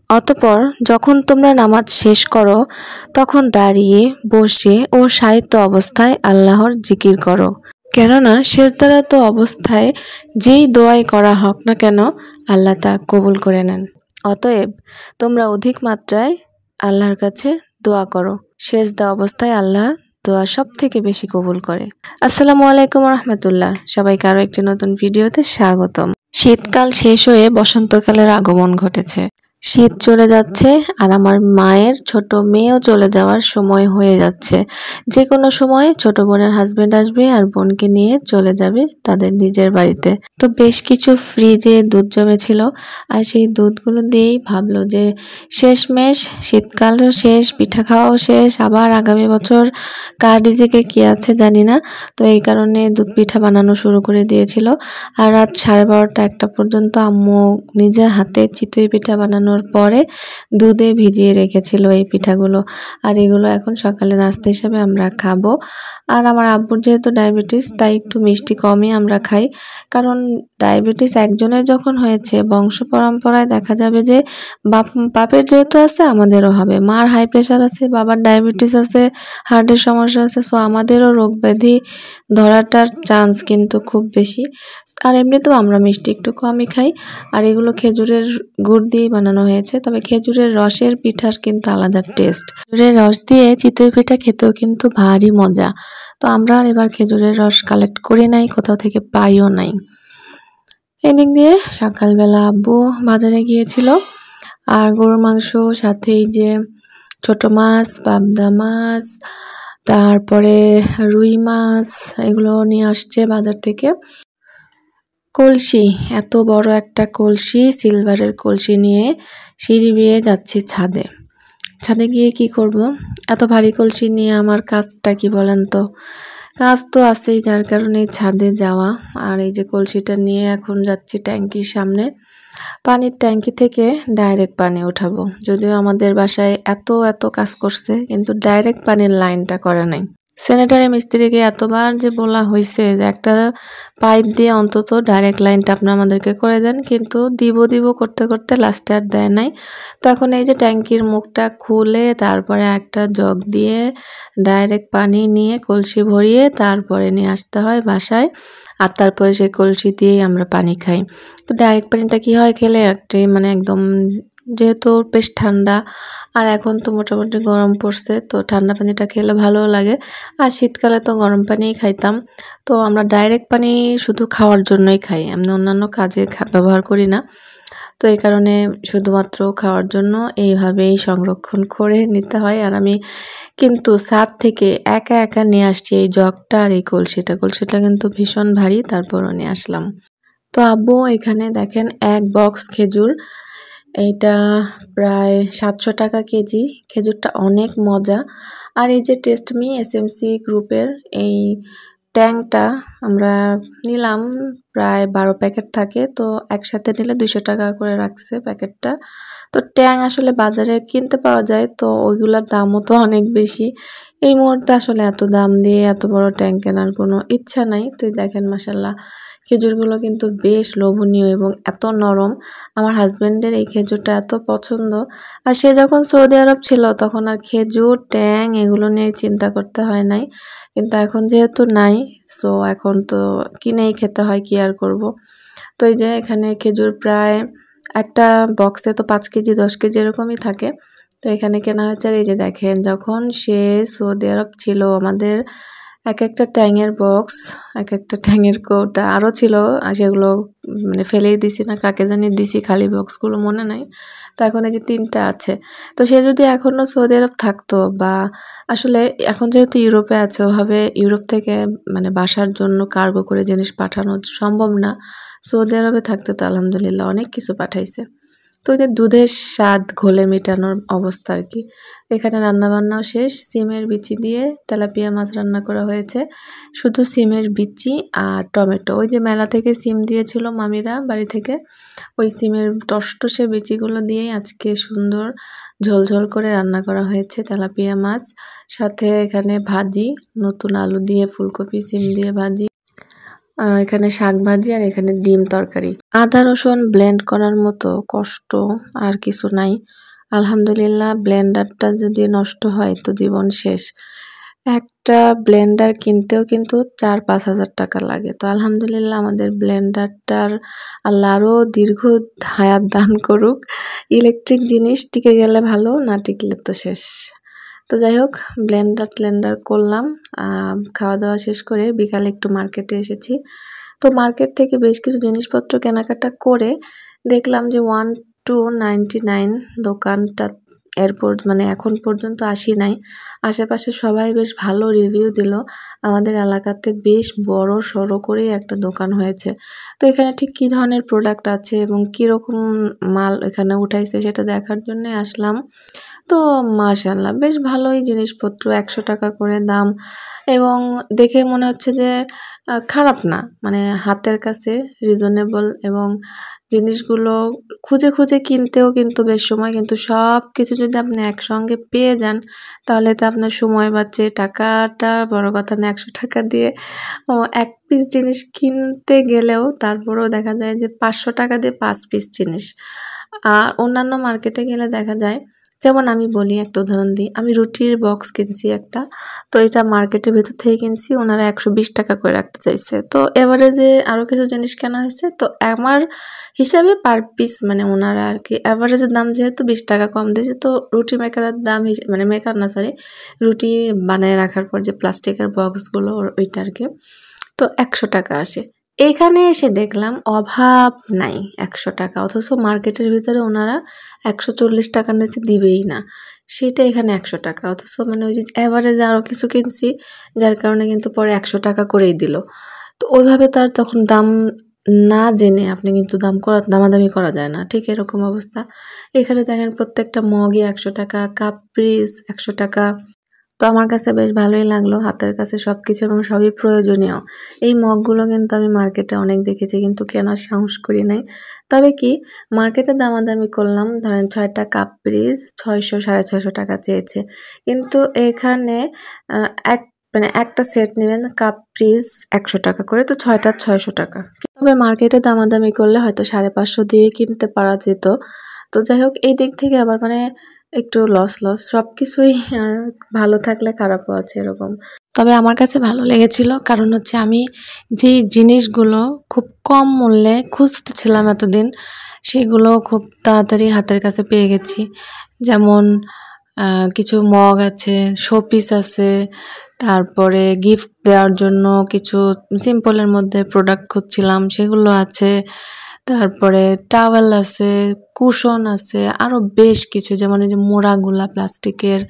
অতঃপর যখন তোমরা নামাজ শেষ করো তখন দাঁড়িয়ে বসে ও শায়িত অবস্থায় আল্লাহর জিকির করো, কেননা সেজদারত অবস্থায় যেই দোয়াই করা হোক না কেন আল্লাহ তা কবুল করে নেন। অতএব তোমরা অধিক মাত্রায় আল্লাহর কাছে দোয়া করো। সেজদা অবস্থায় আল্লাহ দোয়া সব থেকে বেশি কবুল করে। আসসালামু আলাইকুম রহমতুল্লাহ। সবাইকে আরও একটি নতুন ভিডিওতে স্বাগতম। শীতকাল শেষ হয়ে বসন্তকালের আগমন ঘটেছে। শীত চলে যাচ্ছে আর আমার মায়ের ছোট মেয়েও চলে যাওয়ার সময় হয়ে যাচ্ছে। যে কোনো সময় ছোট বোনের হাজবেন্ড আসবে আর বোনকে নিয়ে চলে যাবে তাদের নিজের বাড়িতে। তো বেশ কিছু ফ্রিজে দুধ জমেছিল আর সেই দুধগুলো দিয়েই ভাবলো যে শেষমেশ শীতকালও শেষ, পিঠা খাওয়াও শেষ, আবার আগামী বছর কার রিজিকে কি আছে জানি না। তো এই কারণে দুধ পিঠা বানানো শুরু করে দিয়েছিল। আর রাত 12:30-1টা পর্যন্ত আম্মু নিজের হাতে চিতই পিঠা বানানোর পরে দুধে ভিজিয়ে রেখেছিল এই পিঠাগুলো। আর এগুলো এখন সকালে নাস্তা হিসেবে আমরা খাবো। আর আমার আব্বুর যেহেতু ডায়াবেটিস তাই একটু মিষ্টি কমই আমরা খাই, কারণ ডায়াবেটিস একজনের যখন হয়েছে বংশ পরম্পরায় দেখা যাবে যে বাপের যেহেতু আছে আমাদেরও হবে। মার হাই প্রেশার আছে, বাবার ডায়াবেটিস আছে, হার্টের সমস্যা আছে, সো আমাদেরও রোগ ব্যাধি ধরাটার চান্স কিন্তু খুব বেশি। আর এমনিতেও আমরা মিষ্টি একটু কমই খাই। আর এগুলো খেজুরের গুড় দিয়ে বানানো হয়েছে, তবে খেজুরের রসের পিঠার কিন্তু আলাদা টেস্ট। খেজুরের রস দিয়ে চিতই পিঠা খেতেও কিন্তু ভারী মজা। তো আমরা আর এবার খেজুরের রস কালেক্ট করি নাই, কোথাও থেকে পাইও নাই। এদিক দিয়ে সকালবেলা আব্বু বাজারে গিয়েছিল আর গরুর মাংস, সাথে এই যে ছোট মাছ, পাবদা মাছ, তারপরে রুই মাছ, এগুলো নিয়ে আসছে বাজার থেকে। কলসি, এত বড় একটা কলসি, সিলভারের কলসি নিয়ে সিঁড়ি বেয়ে যাচ্ছি ছাদে। ছাদে গিয়ে কি করব? এত ভারী কলসি নিয়ে আমার কাজটা কি বলেন তো? কাজ তো আছেই, যার কারণে ছাদে যাওয়া। আর এই যে কলসিটা নিয়ে এখন যাচ্ছি ট্যাঙ্কির সামনে। পানির ট্যাঙ্কি থেকে ডাইরেক্ট পানি উঠাবো। যদিও আমাদের বাসায় এত কাজ করছে, কিন্তু ডাইরেক্ট পানির লাইনটা করে নাই। স্যানিটারি মিস্ত্রিকে এতবার যে বলা হয়েছে যে একটা পাইপ দিয়ে অন্তত ডাইরেক্ট লাইনটা আপনি আমাদেরকে করে দেন, কিন্তু দিব করতে করতে লাস্টে আর দেয় নাই। তো এখন এই যে ট্যাঙ্কির মুখটা খুলে তারপরে একটা জগ দিয়ে ডাইরেক্ট পানি নিয়ে কলসি ভরিয়ে তারপরে নিয়ে আসতে হয় বাসায়। আর তারপরে সেই কলসি দিয়েই আমরা পানি খাই। তো ডাইরেক্ট পানিটা কি হয় খেলে একটি মানে একদম, যেহেতু বেশ ঠান্ডা আর এখন তো মোটামুটি গরম পড়ছে, তো ঠান্ডা পানিটা খেলে ভালো লাগে। আর শীতকালে তো গরম পানিই খাইতাম। তো আমরা ডাইরেক্ট পানি শুধু খাওয়ার জন্যই খাই, এমনি অন্যান্য কাজে ব্যবহার করি না। তো এই কারণে শুধুমাত্র খাওয়ার জন্য এইভাবেই সংরক্ষণ করে নিতে হয়। আর আমি কিন্তু ছাদ থেকে একা নিয়ে আসছি এই জগটা আর এই কলসিটা কিন্তু ভীষণ ভারী, তারপরও নিয়ে আসলাম। তো আব্বু এখানে দেখেন এক বক্স খেজুর, এইটা প্রায় 700 টাকা কেজি। খেজুরটা অনেক মজা। আর এই যে টেস্টমি এসএমসি গ্রুপের এই ট্যাংটা আমরা নিলাম, প্রায় 12 প্যাকেট থাকে, তো একসাথে নিলে 200 টাকা করে রাখছে প্যাকেটটা। তো ট্যাং আসলে বাজারে কিনতে পাওয়া যায়, তো ওইগুলোর দামও তো অনেক বেশি। এই মুহূর্তে আসলে এত দাম দিয়ে এত বড় ট্যাং কেনার কোনো ইচ্ছা নাই। তো দেখেন মাশাল্লাহ খেজুরগুলো কিন্তু বেশ লোভনীয় এবং এত নরম। আমার হাজব্যান্ডের এই খেজুরটা এত পছন্দ। আর সে যখন সৌদি আরব ছিল তখন আর খেজুর, ট্যাং এগুলো নিয়ে চিন্তা করতে হয় নাই, কিন্তু এখন যেহেতু নাই, সো এখন তো কিনেই খেতে হয়, কি আর করব। তো এই যে এখানে খেজুর প্রায় একটা বক্সে তো 5 কেজি 10 কেজি এরকমই থাকে। তো এখানে কেনা হয়েছে। আর এই যে দেখেন যখন সে সৌদি আরব ছিল আমাদের একটা ট্যাঙের বক্স, একটা ট্যাঙের কৌটা আরও ছিল, আর সেগুলো মানে ফেলেই দিছি না কাকে জানি দিছি, খালি বক্সগুলো মনে নাই। তো এখন এই যে 3টা আছে। তো সে যদি এখনও সৌদি আরব থাকতো, বা আসলে এখন যেহেতু ইউরোপে আছে, ওভাবে ইউরোপ থেকে মানে বাসার জন্য কার্গো করে জিনিস পাঠানো সম্ভব না। সৌদি আরবে থাকতে তো আলহামদুলিল্লাহ অনেক কিছু পাঠাইছে। তো যে দুধের স্বাদ ঘোলে মেটানোর অবস্থা আর কি। এখানে রান্নাবান্নাও শেষ। সিমের বিচি দিয়ে তেলাপিয়া মাছ রান্না করা হয়েছে, শুধু সিমের বিচি আর টমেটো। ওই যে মেলা থেকে সিম দিয়েছিল মামিরা বাড়ি থেকে, ওই সিমের টসটসে বিচিগুলো দিয়েই আজকে সুন্দর ঝোল করে রান্না করা হয়েছে তেলাপিয়া মাছ। সাথে এখানে ভাজি, নতুন আলু দিয়ে ফুলকপি সিম দিয়ে ভাজি। এখানে শাক ভাজি আর এখানে ডিম তরকারি। আদা রসুন ব্লেন্ড করার মতো কষ্ট আর কিছু নাই। আলহামদুলিল্লাহ, ব্লেন্ডারটা যদি নষ্ট হয় তো জীবন শেষ। একটা ব্লেন্ডার কিনতেও কিন্তু 4-5 হাজার টাকা লাগে। তো আলহামদুলিল্লাহ আমাদের ব্লেন্ডারটার আল্লাহ আরও দীর্ঘ হায়াত দান করুক। ইলেকট্রিক জিনিস টিকে গেলে ভালো, না টিকলে তো শেষ। তো যাই হোক, ব্লেন্ডার করলাম। খাওয়া দাওয়া শেষ করে বিকালে একটু মার্কেটে এসেছি। তো মার্কেট থেকে বেশ কিছু জিনিসপত্র কেনাকাটা করে দেখলাম যে 1299 দোকানটা এরপর মানে এখন পর্যন্ত আসি নাই। আশেপাশে সবাই বেশ ভালো রিভিউ দিল। আমাদের এলাকাতে বেশ বড় সড়ো করে একটা দোকান হয়েছে। তো এখানে ঠিক কী ধরনের প্রোডাক্ট আছে এবং কীরকম মাল এখানে উঠাইছে সেটা দেখার জন্য আসলাম। তো মাশাআল্লাহ বেশ ভালোই জিনিসপত্র, 100 টাকা করে দাম এবং দেখে মনে হচ্ছে যে খারাপ না, মানে হাতের কাছে রিজনেবল এবং জিনিসগুলো খুঁজে খুঁজে কিনতেও কিন্তু বেশ সময়, কিন্তু সব কিছু যদি আপনি একসঙ্গে পেয়ে যান তাহলে তো আপনার সময় বাঁচে, টাকাটা বড় কথা না। 100 টাকা দিয়ে এক পিস জিনিস কিনতে গেলেও তারপরেও দেখা যায় যে 500 টাকা দিয়ে 5 পিস জিনিস। আর অন্যান্য মার্কেটে গেলে দেখা যায়, যেমন আমি বলি একটা উদাহরণ দিই, আমি রুটির বক্স কিনছি একটা, তো এটা মার্কেটের ভেতর থেকে কিনছি, ওনারা 120 টাকা করে রাখতে চাইছে। তো এভারেজে আরও কিছু জিনিস কেনা হয়েছে, তো আমার হিসাবে পার পিস মানে ওনারা আর কি অ্যাভারেজের দাম যেহেতু 20 টাকা কম দিয়েছে, তো রুটি মেকারের দাম মানে মেকার না সরি, রুটি বানায় রাখার পর যে প্লাস্টিকের বক্সগুলো ওইটা আর কি, তো 100 টাকা আসে। এখানে এসে দেখলাম অভাব নাই 100 টাকা, অথচ মার্কেটের ভিতরে ওনারা 140 টাকার নিচে দিবেই না, সেটা এখানে 100 টাকা। অথচ মানে ওই যে অ্যাভারেজে আরও কিছু কিনছি, যার কারণে কিন্তু পরে 100 টাকা করেই দিল। তো ওইভাবে তো আর তখন দাম না জেনে আপনি কিন্তু দামাদামি করা যায় না, ঠিক এরকম অবস্থা। এখানে দেখেন প্রত্যেকটা মগই 100 টাকা, কাপ পিস 100 টাকা। তো আমার কাছে বেশ ভালোই লাগলো, হাতের কাছে সব কিছু এবং সবই প্রয়োজনীয়। এই মগগুলো কিন্তু আমি মার্কেটে অনেক দেখেছি, কিন্তু কেনার সাহস করি নাই। তবে কি মার্কেটে দামাদামি করলাম, ধরেন 6টা কাপ পিস 600 650 টাকা চেয়েছে, কিন্তু এখানে এক মানে একটা সেট নেবেন কাপ পিস 100 টাকা করে, তো 6টা 600 টাকা। তবে মার্কেটে দামাদামি করলে হয়তো 550 দিয়ে কিনতে পারা যেত। তো যাই হোক, এই দিক থেকে আবার মানে একটু লস সব কিছুই ভালো থাকলে খারাপও আছে এরকম। তবে আমার কাছে ভালো লেগেছিল, কারণ হচ্ছে আমি যেই জিনিসগুলো খুব কম মূল্যে খুঁজতেছিলাম এতদিন, সেগুলো খুব তাড়াতাড়ি হাতের কাছে পেয়ে গেছি। যেমন কিছু মগ আছে, শোপিস আছে, তারপরে গিফট দেওয়ার জন্য কিছু সিম্পলের মধ্যে প্রোডাক্ট খুঁজছিলাম, সেগুলো আছে। তারপরে টাওয়েল আছে, কুশন আছে, আরও বেশ কিছু, যেমন এই যে মোড়াগুলা প্লাস্টিকের।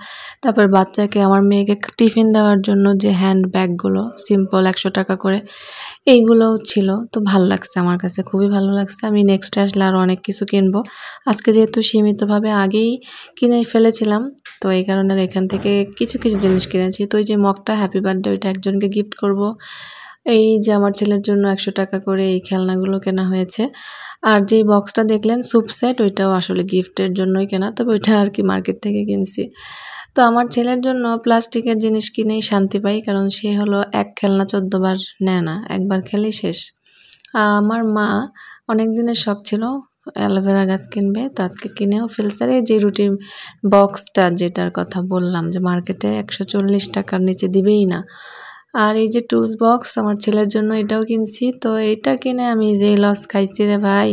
তারপর বাচ্চাকে, আমার মেয়েকে টিফিন দেওয়ার জন্য যে হ্যান্ড ব্যাগগুলো সিম্পল 100 টাকা করে, এইগুলোও ছিল। তো ভাল লাগছে, আমার কাছে খুবই ভালো লাগছে। আমি নেক্সট আসলে আরও অনেক কিছু কিনবো। আজকে যেহেতু সীমিতভাবে আগেই কিনে ফেলেছিলাম, তো এই কারণে এখান থেকে কিছু কিছু জিনিস কিনেছি। তো ওই যে মগটা হ্যাপি বার্থডে, ওইটা একজনকে গিফট করব। এই যে আমার ছেলের জন্য 100 টাকা করে এই খেলনাগুলো কেনা হয়েছে। আর যেই বক্সটা দেখলেন স্যুপ সেট, ওইটাও আসলে গিফটের জন্যই কেনা, তবে ওইটা আর কি মার্কেট থেকে কিনছি। তো আমার ছেলের জন্য প্লাস্টিকের জিনিস কিনেই শান্তি পাই, কারণ সে হলো এক খেলনা 14 বার নেয় না, একবার খেলেই শেষ। আমার মা অনেক দিনের শখ ছিল অ্যালোভেরা গাছ কিনবে, তো আজকে কিনেও ফেলছে। আর এই যে রুটি বক্সটা যেটার কথা বললাম যে মার্কেটে 140 টাকার নিচে দিবেই না, আর এই যে টুলস বক্স আমার ছেলের জন্য এটাও কিনছি। তো এটা কিনে আমি যে লস খাইছি রে ভাই,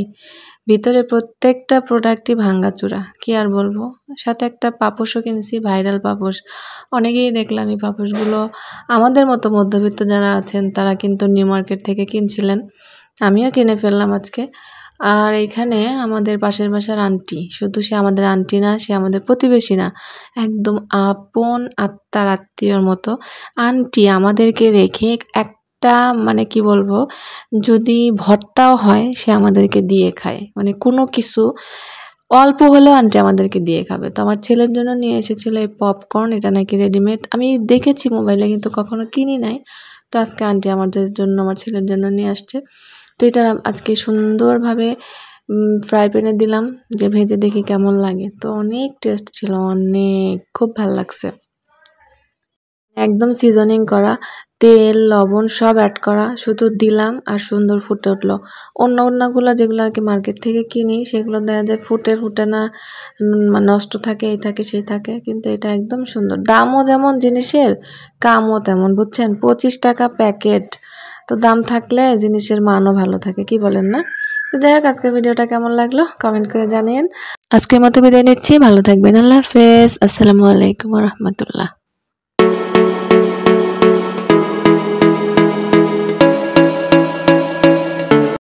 ভিতরে প্রত্যেকটা প্রোডাক্টই ভাঙ্গাচুরা, কি আর বলবো। সাথে একটা পাপোশও কিনছি, ভাইরাল পাপোশ। অনেকেই দেখলাম এই পাপোশগুলো আমাদের মতো মধ্যবিত্ত যারা আছেন তারা কিন্তু নিউ মার্কেট থেকে কিনছিলেন, আমিও কিনে ফেললাম আজকে। আর এখানে আমাদের পাশের বাসার আন্টি, শুধু সে আমাদের আন্টি না, সে আমাদের প্রতিবেশী না, একদম আপন আত্মার আত্মীয়র মতো আন্টি আমাদেরকে রেখে একটা মানে কি বলবো, যদি ভর্তাও হয় সে আমাদেরকে দিয়ে খায়, মানে কোনো কিছু অল্প হলেও আন্টি আমাদেরকে দিয়ে খাবে। তো আমার ছেলের জন্য নিয়ে এসেছিল এই পপকর্ন, এটা নাকি রেডিমেড, আমি দেখেছি মোবাইলে কিন্তু কখনো কিনি নাই। তো আজকে আন্টি আমাদের জন্য, আমার ছেলের জন্য নিয়ে আসছে। তো এটা আজকে সুন্দরভাবে ফ্রাই প্যানে দিলাম, যে ভেজে দেখি কেমন লাগে। তো অনেক টেস্ট ছিল, অনেক খুব ভালো লাগছে, একদম সিজনিং করা। তেল লবণ সব অ্যাড করা, শুধু দিলাম আর সুন্দর ফুটে উঠলো। অন্যগুলো যেগুলো আর কি মার্কেট থেকে কিনি সেগুলো দেখা যায় ফুটে না, নষ্ট থাকে, এই থাকে সেই থাকে, কিন্তু এটা একদম সুন্দর। দামও যেমন জিনিসের, কামও তেমন, বুঝছেন? 25 টাকা প্যাকেট, তো দাম থাকলে জিনিসের মানও ভালো থাকে, কি বলেন না? তো যাই হোক, আজকের ভিডিওটা কেমন লাগলো কমেন্ট করে জানিয়েন। আজকের মতো বিদায় নিচ্ছি, ভালো থাকবেন, আল্লাহ হাফেজ, আসসালামু আলাইকুম ওয়া রাহমাতুল্লাহ।